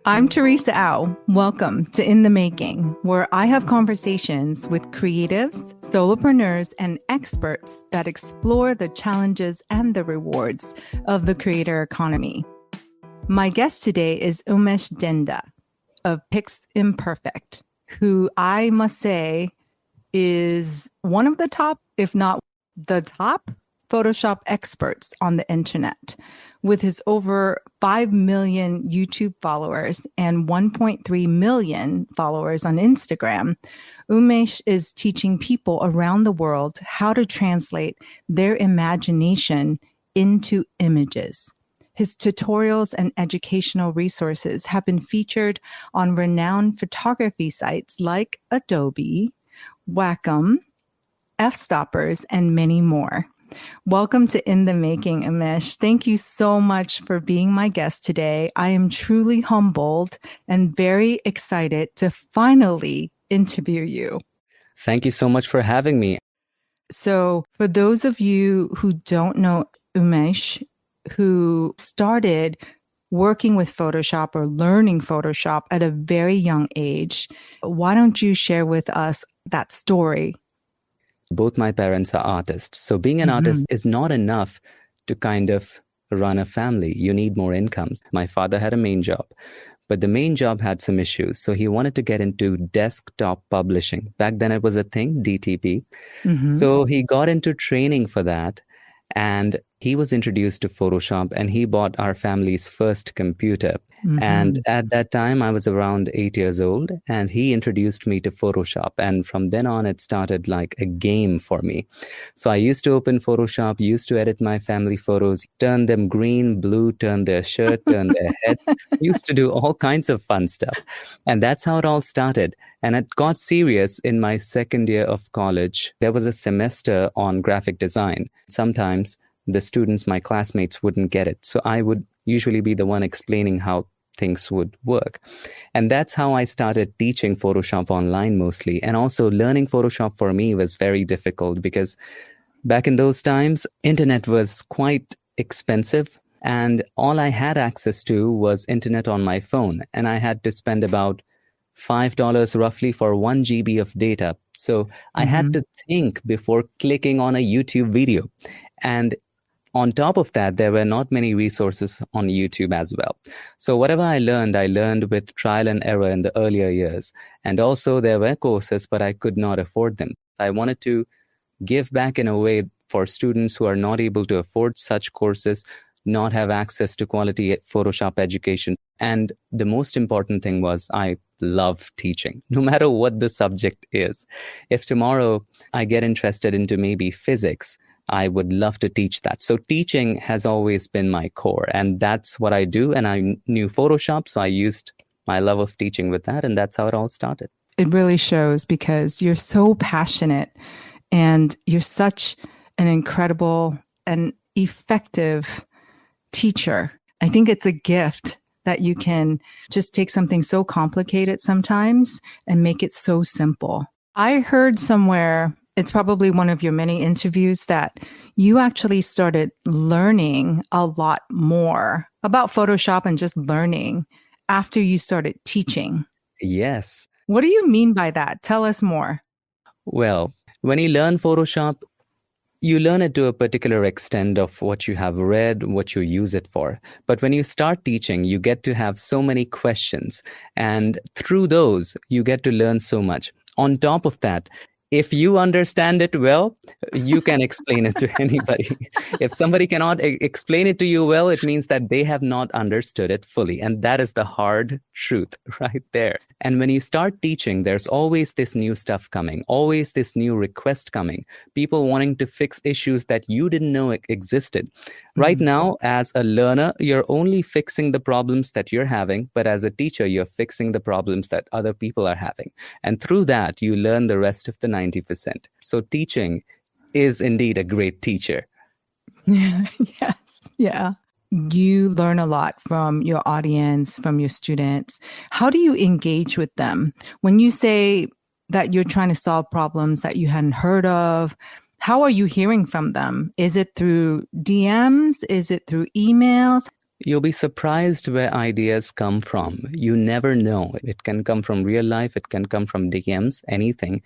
I'm Teresa Au. Welcome to In the Making, where I have conversations with creatives, solopreneurs, and experts that explore the challenges and the rewards of the creator economy. My guest today is Unmesh Dinda of PiXimperfect, who I must say is one of the top, if not the top, Photoshop experts on the internet. With his over 5 million YouTube followers and 1.3 million followers on Instagram, Unmesh is teaching people around the world how to translate their imagination into images. His tutorials and educational resources have been featured on renowned photography sites like Adobe, Wacom, F-Stoppers, and many more. Welcome to In the Making, Unmesh. Thank you so much for being my guest today. I am truly humbled and very excited to finally interview you. Thank you so much for having me. So for those of you who don't know Unmesh, who started working with Photoshop or learning Photoshop at a very young age, why don't you share with us that story? Both my parents are artists. So being an artist is not enough to kind of run a family. You need more incomes. My father had a main job, but the main job had some issues. So he wanted to get into desktop publishing. Back then it was a thing, DTP. So he got into training for that. And he was introduced to Photoshop and he bought our family's first computer. And at that time, I was around 8 years old and he introduced me to Photoshop. And from then on, it started like a game for me. So I used to open Photoshop, used to edit my family photos, turn them green, blue, turn their shirt, turn their heads, used to do all kinds of fun stuff. And that's how it all started. And it got serious in my second year of college. There was a semester on graphic design. Sometimes the students, my classmates, wouldn't get it. So I would usually be the one explaining how things would work. And that's how I started teaching Photoshop online mostly. And also learning Photoshop for me was very difficult because back in those times, internet was quite expensive. And all I had access to was internet on my phone. And I had to spend about $5 roughly for 1 GB of data. So I had to think before clicking on a YouTube video. And on top of that, there were not many resources on YouTube as well. So whatever I learned with trial and error in the earlier years. And also there were courses, but I could not afford them. I wanted to give back in a way for students who are not able to afford such courses, not have access to quality Photoshop education. And the most important thing was I love teaching, no matter what the subject is. If tomorrow I get interested into maybe physics, I would love to teach that. So teaching has always been my core, and that's what I do. And I knew Photoshop, so I used my love of teaching with that, and that's how it all started. It really shows because you're so passionate and you're such an incredible and effective teacher. I think it's a gift that you can just take something so complicated sometimes and make it so simple. I heard somewhere, it's probably one of your many interviews, that you actually started learning a lot more about Photoshop and just learning after you started teaching. Yes. What do you mean by that? Tell us more. Well, when you learn Photoshop, you learn it to a particular extent of what you have read, what you use it for. But when you start teaching, you get to have so many questions. And through those, you get to learn so much. On top of that, if you understand it well, you can explain it to anybody. If somebody cannot explain it to you well, it means that they have not understood it fully. And that is the hard truth right there. And when you start teaching, there's always this new stuff coming, always this new request coming, people wanting to fix issues that you didn't know existed. Right now, as a learner, you're only fixing the problems that you're having, but as a teacher, you're fixing the problems that other people are having. And through that, you learn the rest of the 90%. So teaching is indeed a great teacher. Yeah. Yes. Yeah. You learn a lot from your audience, from your students. How do you engage with them? When you say that you're trying to solve problems that you hadn't heard of, how are you hearing from them? Is it through DMs? Is it through emails? You'll be surprised where ideas come from. You never know. It can come from real life. It can come from DMs, anything.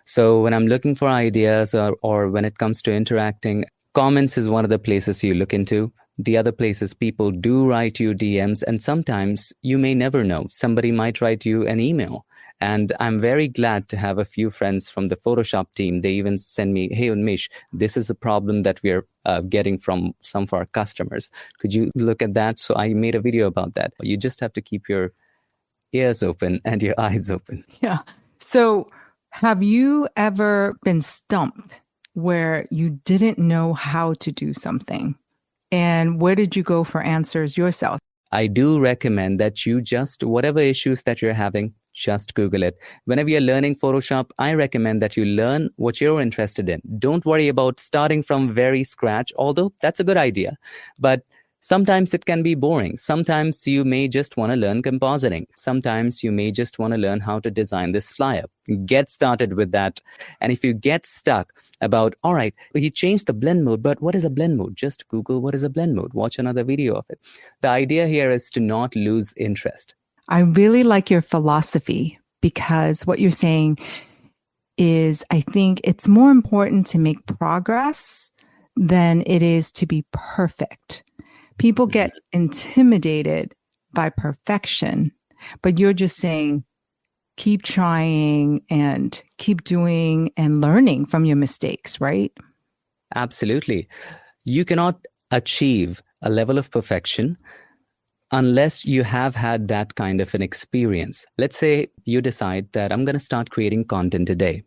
So when I'm looking for ideas or when it comes to interacting, comments is one of the places you look into. The other places people do write you DMs, and sometimes you may never know. Somebody might write you an email. And I'm very glad to have a few friends from the Photoshop team. They even send me, hey, Unmesh, this is a problem that we're getting from some of our customers. Could you look at that? So I made a video about that. You just have to keep your ears open and your eyes open. Yeah. So have you ever been stumped where you didn't know how to do something? And where did you go for answers yourself? I do recommend that you just, whatever issues that you're having, just Google it. Whenever you're learning Photoshop, I recommend that you learn what you're interested in. Don't worry about starting from very scratch, although that's a good idea. But sometimes it can be boring. Sometimes you may just want to learn compositing. Sometimes you may just want to learn how to design this flyer. Get started with that. And if you get stuck about, all right, he changed the blend mode, but what is a blend mode? Just Google what is a blend mode. Watch another video of it. The idea here is to not lose interest. I really like your philosophy because what you're saying is, I think it's more important to make progress than it is to be perfect. People get intimidated by perfection, but you're just saying, keep trying and keep doing and learning from your mistakes, right? Absolutely. You cannot achieve a level of perfection unless you have had that kind of an experience. Let's say you decide that I'm going to start creating content today,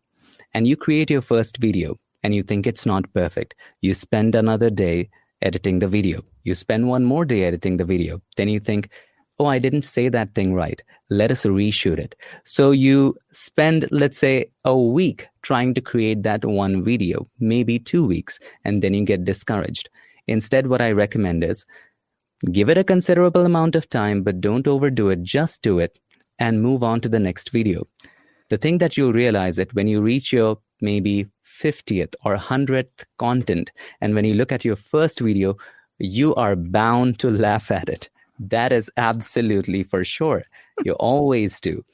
and you create your first video and you think it's not perfect. You spend another day editing the video. You spend one more day editing the video. Then you think, oh, I didn't say that thing right. Let us reshoot it. So you spend, let's say, a week trying to create that one video, maybe 2 weeks, and then you get discouraged. Instead, what I recommend is give it a considerable amount of time, but don't overdo it. Just do it and move on to the next video. The thing that you'll realize that when you reach your maybe 50th or 100th content, and when you look at your first video, you are bound to laugh at it. That is absolutely for sure. You always do.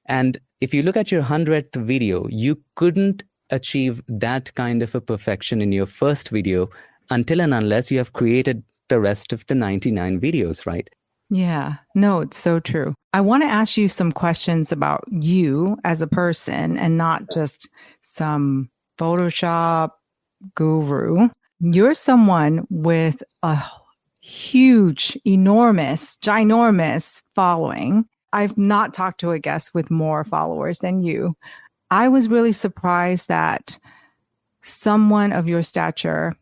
And if you look at your 100th video, you couldn't achieve that kind of a perfection in your first video until and unless you have created the rest of the 99 videos, right? Yeah, no, it's so true. I want to ask you some questions about you as a person and not just some Photoshop guru. You're someone with a huge, enormous, ginormous following. I've not talked to a guest with more followers than you. I was really surprised that someone of your stature,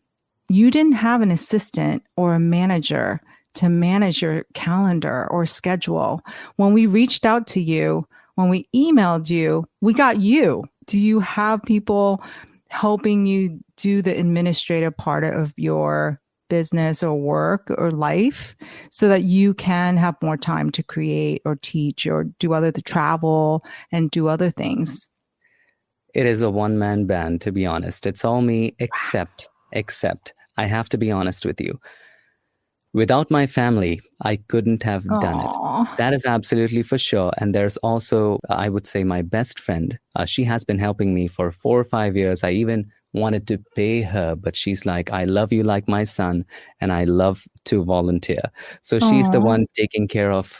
you didn't have an assistant or a manager to manage your calendar or schedule. When we reached out to you, when we emailed you, we got you. Do you have people helping you do the administrative part of your business or work or life so that you can have more time to create or teach or do other the travel and do other things? It is a one-man band, to be honest. It's all me, except I have to be honest with you. Without my family, I couldn't have done it. That is absolutely for sure. And there's also, I would say, my best friend. She has been helping me for 4 or 5 years. I even wanted to pay her, but she's like, I love you like my son, and I love to volunteer. So she's the one taking care of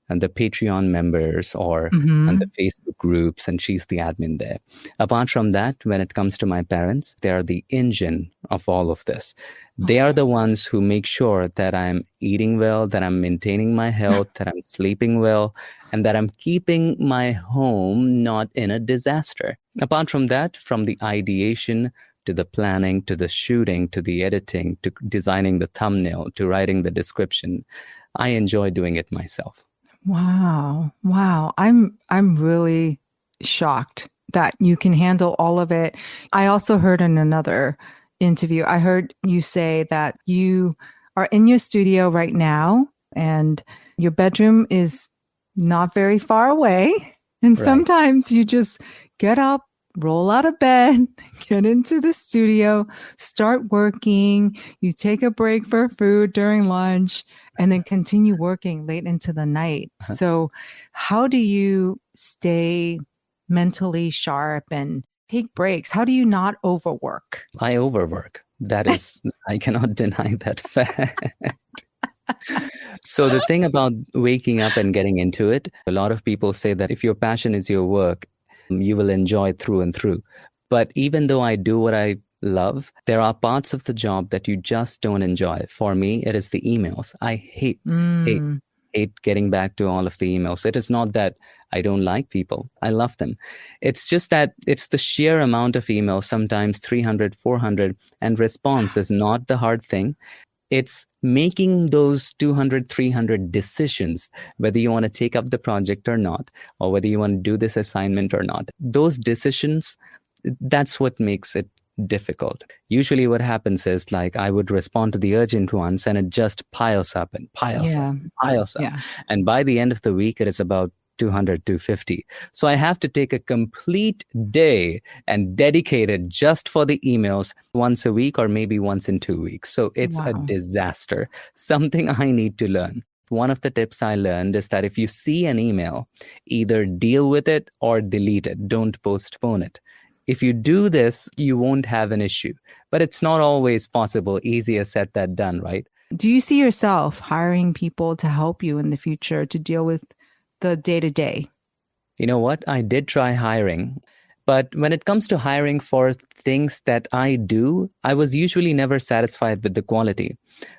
and the Patreon members or and the Facebook groups, and she's the admin there. Apart from that, when it comes to my parents, they are the engine of all of this. They are the ones who make sure that I'm eating well, that I'm maintaining my health, that I'm sleeping well, and that I'm keeping my home not in a disaster. Apart from that, from the ideation to the planning, to the shooting, to the editing, to designing the thumbnail, to writing the description, I enjoy doing it myself. Wow. I'm really shocked that you can handle all of it. I also heard in another interview, I heard you say that you are in your studio right now and your bedroom is not very far away. And sometimes you just get up, roll out of bed, get into the studio, start working. You take a break for food during lunch, and then continue working late into the night. So, how do you stay mentally sharp and take breaks? How do you not overwork? I overwork. That is, I cannot deny that fact. So the thing about waking up and getting into it, a lot of people say that if your passion is your work, you will enjoy through and through. But even though I do what I love, there are parts of the job that you just don't enjoy. For me, it is the emails. I hate getting back to all of the emails. It is not that I don't like people. I love them. It's just that it's the sheer amount of emails, sometimes 300, 400, and response is not the hard thing. It's making those 200, 300 decisions, whether you want to take up the project or not, or whether you want to do this assignment or not. Those decisions, that's what makes it difficult. Usually what happens is like I would respond to the urgent ones and it just piles up and piles up and piles up. Yeah. And by the end of the week, it is about 200, 250. So I have to take a complete day and dedicate it just for the emails once a week or maybe once in 2 weeks. So it's a disaster, something I need to learn. One of the tips I learned is that if you see an email, either deal with it or delete it. Don't postpone it. If you do this, you won't have an issue. But it's not always possible. Easier said than done, right? Do you see yourself hiring people to help you in the future to deal with the day-to-day? You know what? I did try hiring. But when it comes to hiring for things that I do, I was usually never satisfied with the quality.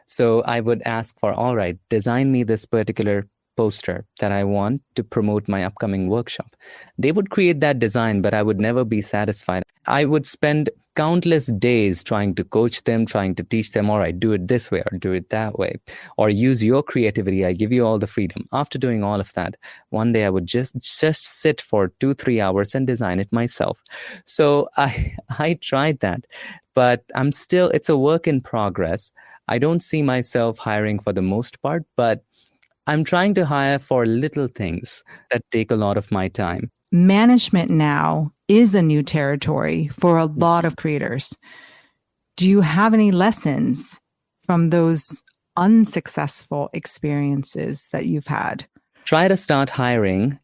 So I would ask for, all right, design me this particular poster that I want to promote my upcoming workshop. They would create that design, but I would never be satisfied. I would spend countless days trying to coach them, trying to teach them, all right, do it this way or do it that way, or use your creativity. I give you all the freedom. After doing all of that, one day I would just sit for 2-3 hours and design it myself. So I tried that, but it's a work in progress. I don't see myself hiring for the most part, but I'm trying to hire for little things that take a lot of my time. Management now is a new territory for a lot of creators. Do you have any lessons from those unsuccessful experiences that you've had? Try to start hiring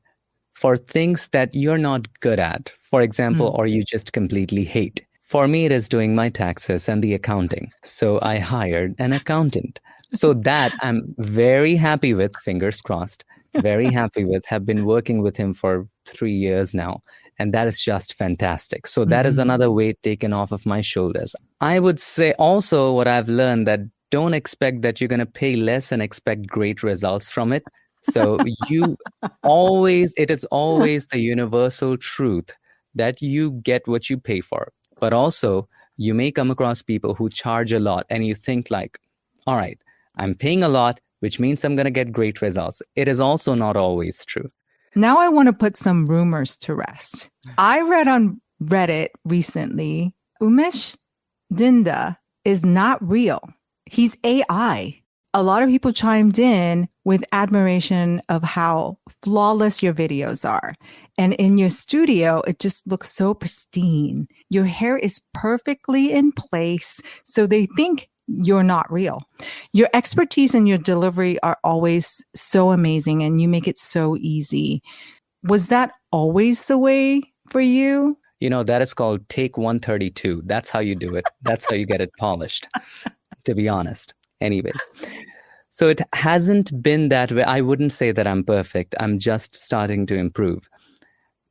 for things that you're not good at, for example, or you just completely hate. For me, it is doing my taxes and the accounting. So I hired an accountant. So that I'm very happy with, fingers crossed, very happy with, have been working with him for 3 years now. And that is just fantastic. So that is another weight taken off of my shoulders. I would say also what I've learned that don't expect that you're going to pay less and expect great results from it. So it is always the universal truth that you get what you pay for. But also you may come across people who charge a lot and you think like, all right, I'm paying a lot, which means I'm going to get great results. It is also not always true. Now I want to put some rumors to rest. I read on Reddit recently, Unmesh Dinda is not real. He's AI. A lot of people chimed in with admiration of how flawless your videos are. And in your studio, it just looks so pristine. Your hair is perfectly in place. So they think you're not real. Your expertise and your delivery are always so amazing and you make it so easy. Was that always the way for you? You know, that is called take 132. That's how you do it. That's how you get it polished, to be honest. Anyway, so it hasn't been that way. I wouldn't say that I'm perfect. I'm just starting to improve.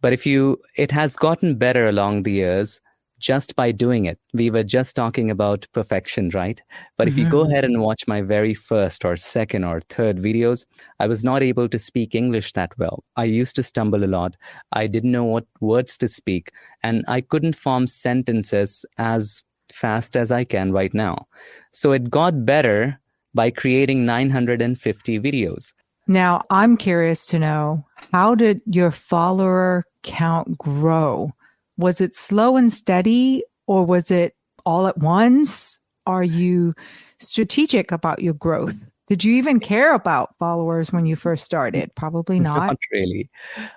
But it has gotten better along the years. Just by doing it. We were just talking about perfection, right? But if you go ahead and watch my very first or second or third videos, I was not able to speak English that well. I used to stumble a lot. I didn't know what words to speak, and I couldn't form sentences as fast as I can right now. So it got better by creating 950 videos. Now, I'm curious to know, how did your follower count grow? Was it slow and steady, or was it all at once? Are you strategic about your growth? Did you even care about followers when you first started? Probably not. Not really.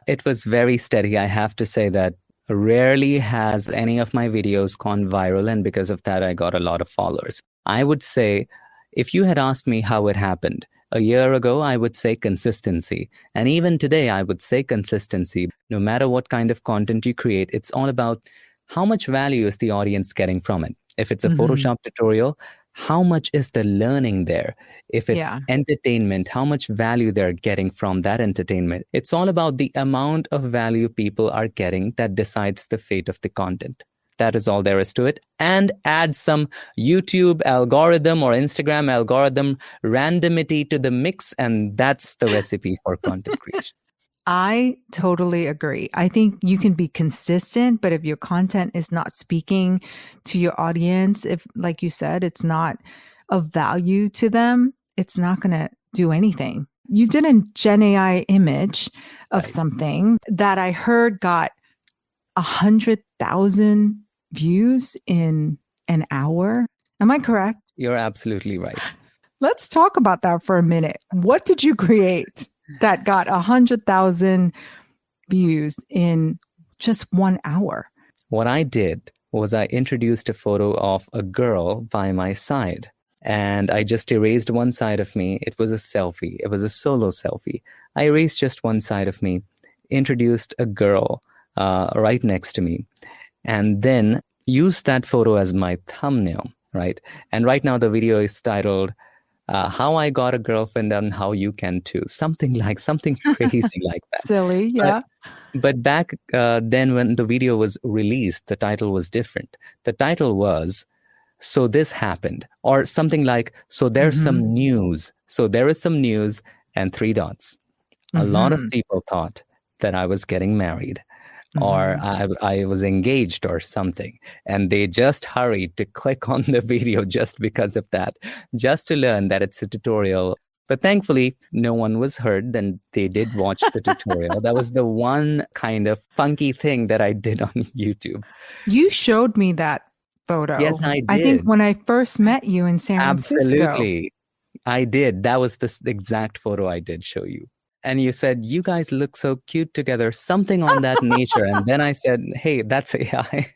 It was very steady. I have to say that Rarely has any of my videos gone viral, and because of that, I got a lot of followers. I would say, if you had asked me how it happened, a year ago, I would say consistency. And even today, I would say consistency. No matter what kind of content you create, it's all about how much value is the audience getting from it. If it's a Photoshop tutorial, how much is the learning there? If it's Yeah. entertainment, how much value they're getting from that entertainment? It's all about the amount of value people are getting that decides the fate of the content. That is all there is to it. And add some YouTube algorithm or Instagram algorithm randomity to the mix, and that's the recipe for content creation. I totally agree. I think you can be consistent, but if your content is not speaking to your audience, if, like you said, it's not of value to them, it's not going to do anything. You did a Gen AI image of Right. something that I heard got 100,000 views in an hour. Am I correct? You're absolutely right. Let's talk about that for a minute. What did you create that got 100,000 views in just 1 hour? What I did was I introduced a photo of a girl by my side, and I just erased one side of me. It was a selfie. It was a solo selfie. I erased just one side of me, introduced a girl right next to me, and then used that photo as my thumbnail, right? And right now the video is titled How I Got a Girlfriend and How You Can Too. Something crazy like that. Silly, yeah. But back then when the video was released, the title was different. The title was, So This Happened, or something like, So There's Some News. So there is some news and 3 dots. A lot of people thought that I was getting married or I was engaged or something. And they just hurried to click on the video just because of that, just to learn that it's a tutorial. But thankfully, no one was hurt. Then they did watch the tutorial. That was the one kind of funky thing that I did on YouTube. You showed me that photo. Yes, I I think did. when I first met you in San Francisco. Absolutely. I did. That was the exact photo I did show you. And you said, you guys look so cute together, something on that nature. And then I said, hey, that's AI.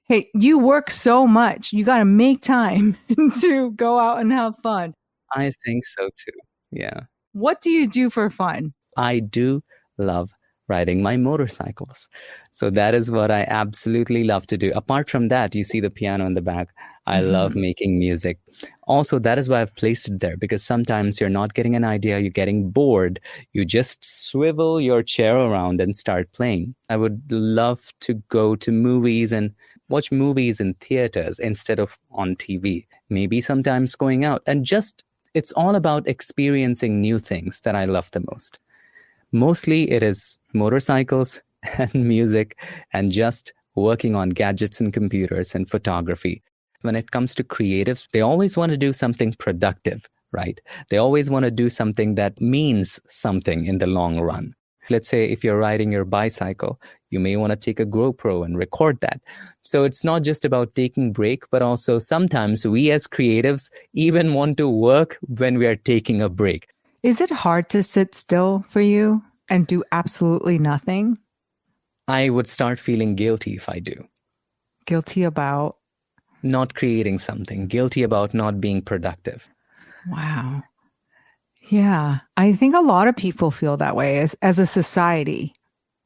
Hey, you work so much. You got to make time to go out and have fun. I think so too. Yeah. What do you do for fun? I do love riding my motorcycles. So that is what I absolutely love to do. Apart from that, you see the piano in the back. I love making music. Also, that is why I've placed it there, because sometimes you're not getting an idea, you're getting bored. You just swivel your chair around and start playing. I would love to go to movies and watch movies in theaters instead of on TV. Maybe sometimes going out and just, it's all about experiencing new things that I love the most. Mostly it is motorcycles and music and just working on gadgets and computers and photography. When it comes to creatives, they always want to do something productive, right? They always want to do something that means something in the long run. Let's say if you're riding your bicycle, you may want to take a GoPro and record that. So it's not just about taking break, but also sometimes we as creatives even want to work when we are taking a break. Is it hard to sit still for you and do absolutely nothing? I would start feeling guilty if I do. Guilty about? Not creating something, guilty about not being productive. Wow. Yeah. I think a lot of people feel that way as a society.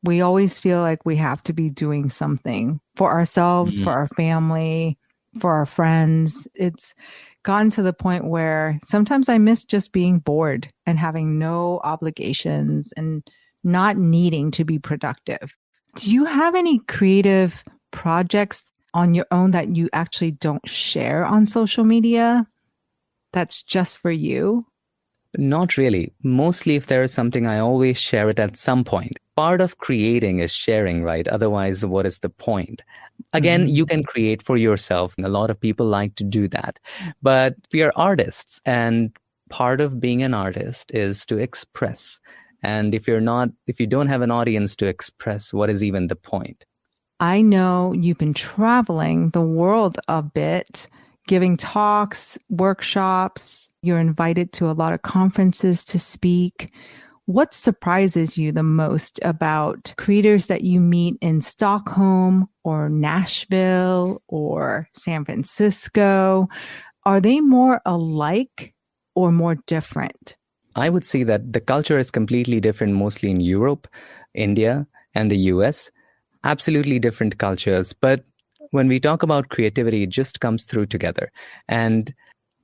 We always feel like we have to be doing something for ourselves, for our family, for our friends. It's gotten to the point where sometimes I miss just being bored and having no obligations and not needing to be productive. Do you have any creative projects on your own that you actually don't share on social media that's just for you? Not really. Mostly if there is something, I always share it at some point. Part of creating is sharing, right? Otherwise, what is the point? Again, you can create for yourself. A lot of people like to do that. But we are artists, and part of being an artist is to express. And if you don't have an audience to express, what is even the point? I know you've been traveling the world a bit, giving talks, workshops. You're invited to a lot of conferences to speak. what surprises you the most about creators that you meet in Stockholm or Nashville or San Francisco? Are they more alike or more different? I would say that the culture is completely different, mostly in Europe, India, and the US. Absolutely different cultures. But when we talk about creativity, it just comes through together. And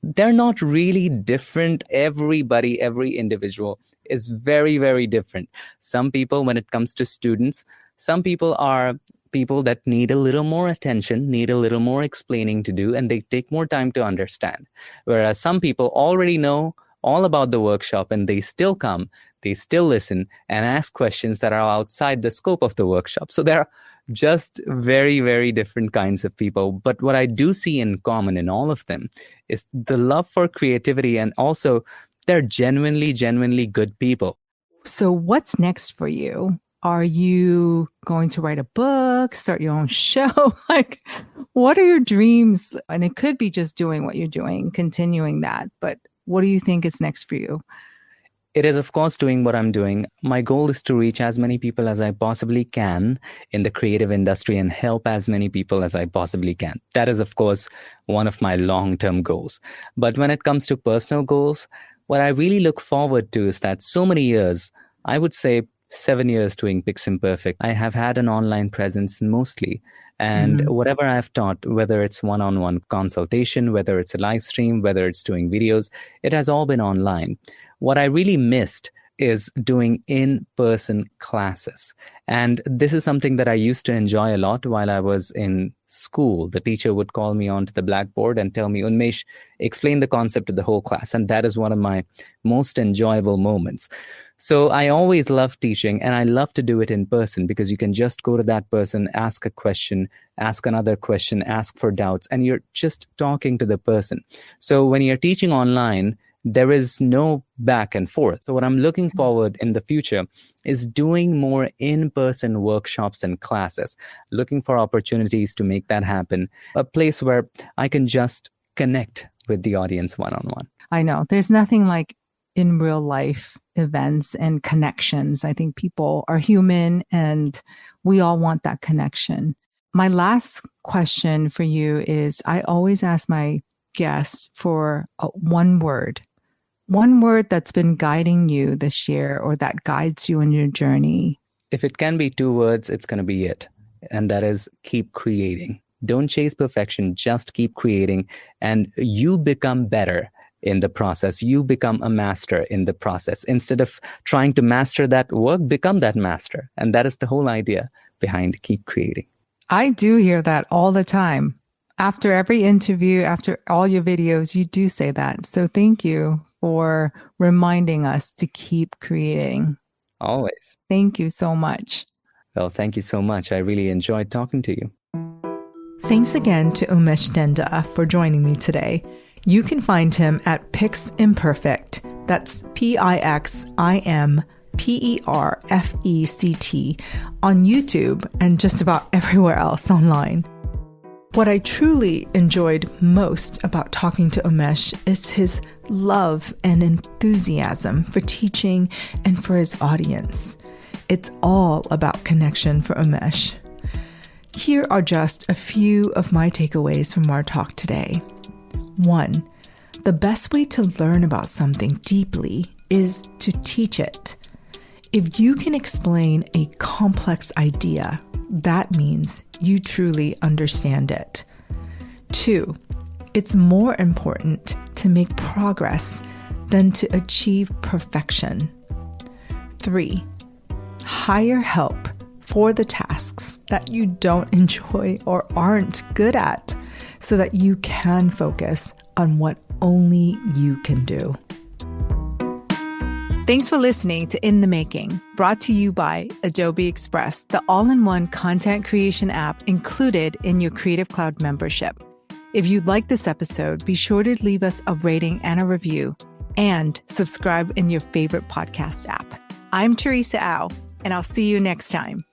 they're not really different. Everybody, every individual is very, very different. Some people, when it comes to students, some people are people that need a little more attention, need a little more explaining to do, and they take more time to understand. Whereas some people already know all about the workshop and they still come, they still listen and ask questions that are outside the scope of the workshop. So they're just very, very different kinds of people. But what I do see in common in all of them is the love for creativity, and also they're genuinely, genuinely good people. So what's next for you? Are you going to write a book, start your own show? Like, what are your dreams? And it could be just doing what you're doing, continuing that. But what do you think is next for you? It is, of course, doing what I'm doing. My goal is to reach as many people as I possibly can in the creative industry and help as many people as I possibly can. That is, of course, one of my long-term goals. But when it comes to personal goals, what I really look forward to is that so many years, I would say 7 years doing PiXimperfect, I have had an online presence mostly. And whatever I've taught, whether it's one-on-one consultation, whether it's a live stream, whether it's doing videos, it has all been online. What I really missed is doing in-person classes. And this is something that I used to enjoy a lot while I was in school. The teacher would call me onto the blackboard and tell me, Unmesh, explain the concept to the whole class. And that is one of my most enjoyable moments. So I always love teaching, and I love to do it in person because you can just go to that person, ask a question, ask another question, ask for doubts, and you're just talking to the person. So when you're teaching online, there is no back and forth. So what I'm looking forward in the future is doing more in-person workshops and classes, looking for opportunities to make that happen, a place where I can just connect with the audience one-on-one. I know there's nothing like in real life events and connections. I think people are human and we all want that connection. My last question for you is I always ask my guests for one word that's been guiding you this year or that guides you in your journey. If it can be 2 words, it's going to be it. And that is keep creating. Don't chase perfection, just keep creating, and you become better in the process. You become a master in the process. Instead of trying to master that work, become that master. And that is the whole idea behind keep creating. I do hear that all the time. After every interview, after all your videos, you do say that. So thank you for reminding us to keep creating. Always. Thank you so much. Well, thank you so much. I really enjoyed talking to you. Thanks again to Unmesh Dinda for joining me today. You can find him at PiXimperfect. That's PiXimperfect on YouTube and just about everywhere else online. What I truly enjoyed most about talking to Unmesh is his love and enthusiasm for teaching and for his audience. It's all about connection for Unmesh. Here are just a few of my takeaways from our talk today. 1. The best way to learn about something deeply is to teach it. If you can explain a complex idea, that means you truly understand it. 2. It's more important to make progress than to achieve perfection. 3. Hire help for the tasks that you don't enjoy or aren't good at so that you can focus on what only you can do. Thanks for listening to In the Making, brought to you by Adobe Express, the all-in-one content creation app included in your Creative Cloud membership. If you like this episode, be sure to leave us a rating and a review and subscribe in your favorite podcast app. I'm Teresa Au, and I'll see you next time.